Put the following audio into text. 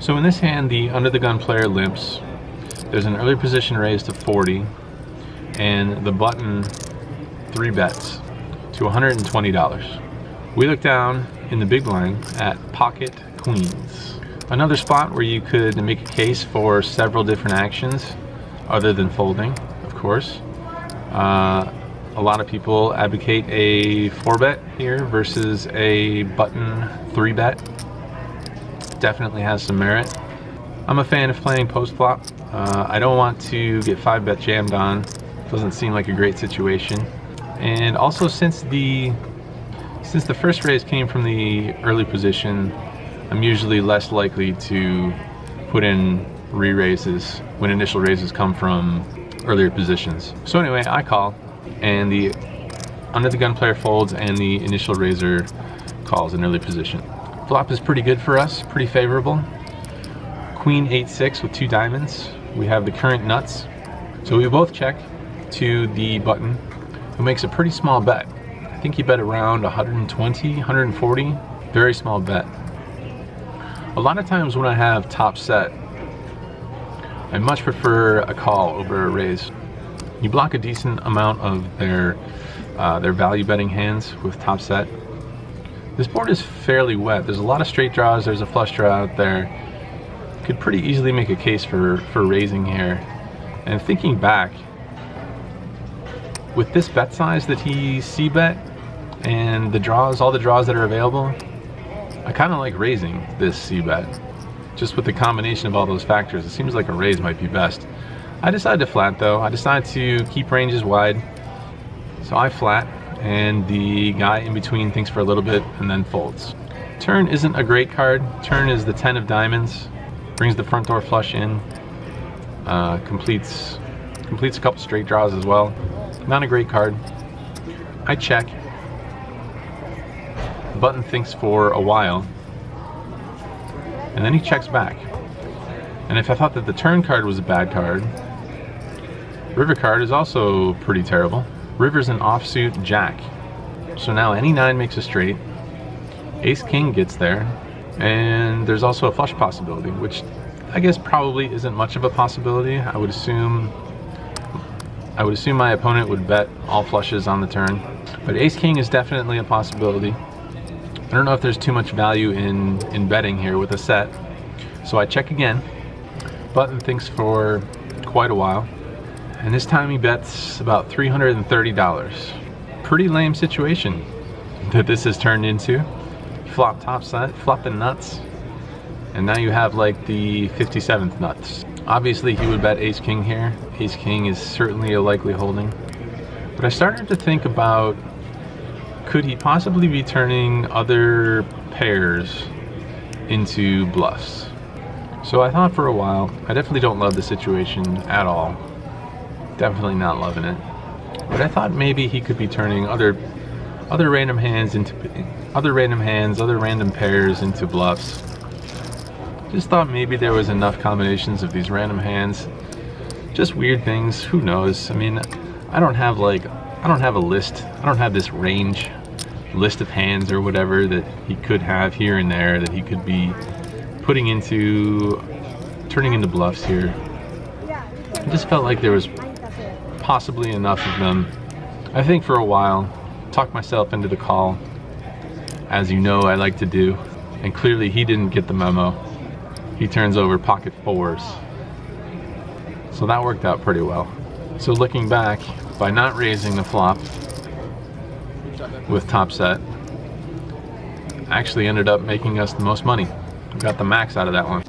So in this hand, the under the gun player limps. There's an early position raise to 40, and the button 3 bets to $120. We look down in the big blind at pocket queens. Another spot where you could make a case for several different actions other than folding, of course. A lot of people advocate a 4-bet here versus a button 3-bet. Definitely has some merit. I'm a fan of playing post-flop. I don't want to get 5-bet jammed on. Doesn't seem like a great situation. And also, since the first raise came from the early position, I'm usually less likely to put in re-raises when initial raises come from earlier positions. So anyway, I call, and the under the gun player folds, and the initial raiser calls an early position. Flop is pretty good for us, pretty favorable. Queen 8-6 with 2 diamonds. We have the current nuts. So we both check to the button, who makes a pretty small bet. I think he bet around 120, 140, very small bet. A lot of times when I have top set, I much prefer a call over a raise. You block a decent amount of their value betting hands with top set. This board is fairly wet. There's a lot of straight draws. There's a flush draw out there. Could pretty easily make a case for raising here. And thinking back, with this bet size that he c-bet and the draws, all the draws that are available, I kind of like raising this c-bet. Just with the combination of all those factors, it seems like a raise might be best. I decided to flat though. I decided to keep ranges wide. So I flat, and the guy in between thinks for a little bit and then folds. Turn isn't a great card. Turn is the 10 of diamonds. Brings the front door flush in. Completes a couple straight draws as well. Not a great card. I check. The button thinks for a while, and then he checks back. And if I thought that the turn card was a bad card, river card is also pretty terrible. River's an offsuit jack. So now any 9 makes a straight. Ace king gets there, and there's also a flush possibility, which I guess probably isn't much of a possibility. I would assume my opponent would bet all flushes on the turn, but ace king is definitely a possibility. I don't know if there's too much value in betting here with a set, so I check again. Button thinks for quite a while, and this time he bets about $330. Pretty lame situation that this has turned into. Flop top set, flop the nuts, and now you have like the 57th nuts. Obviously he would bet ace king here. Ace king is certainly a likely holding. But I started to think about, could he possibly be turning other pairs into bluffs? So I thought for a while. I definitely don't love the situation at all. Definitely not loving it. But I thought maybe he could be turning other random hands, other random pairs into bluffs. Just thought maybe there was enough combinations of these random hands. Just weird things, who knows? I mean, I don't have a list. I don't have this range list of hands or whatever that he could have here and there that he could be turning into bluffs here. I just felt like there was possibly enough of them. I think for a while, talked myself into the call, as you know I like to do, and clearly he didn't get the memo. He turns over pocket 4s. So that worked out pretty well. So looking back, by not raising the flop with top set, actually ended up making us the most money. We got the max out of that one.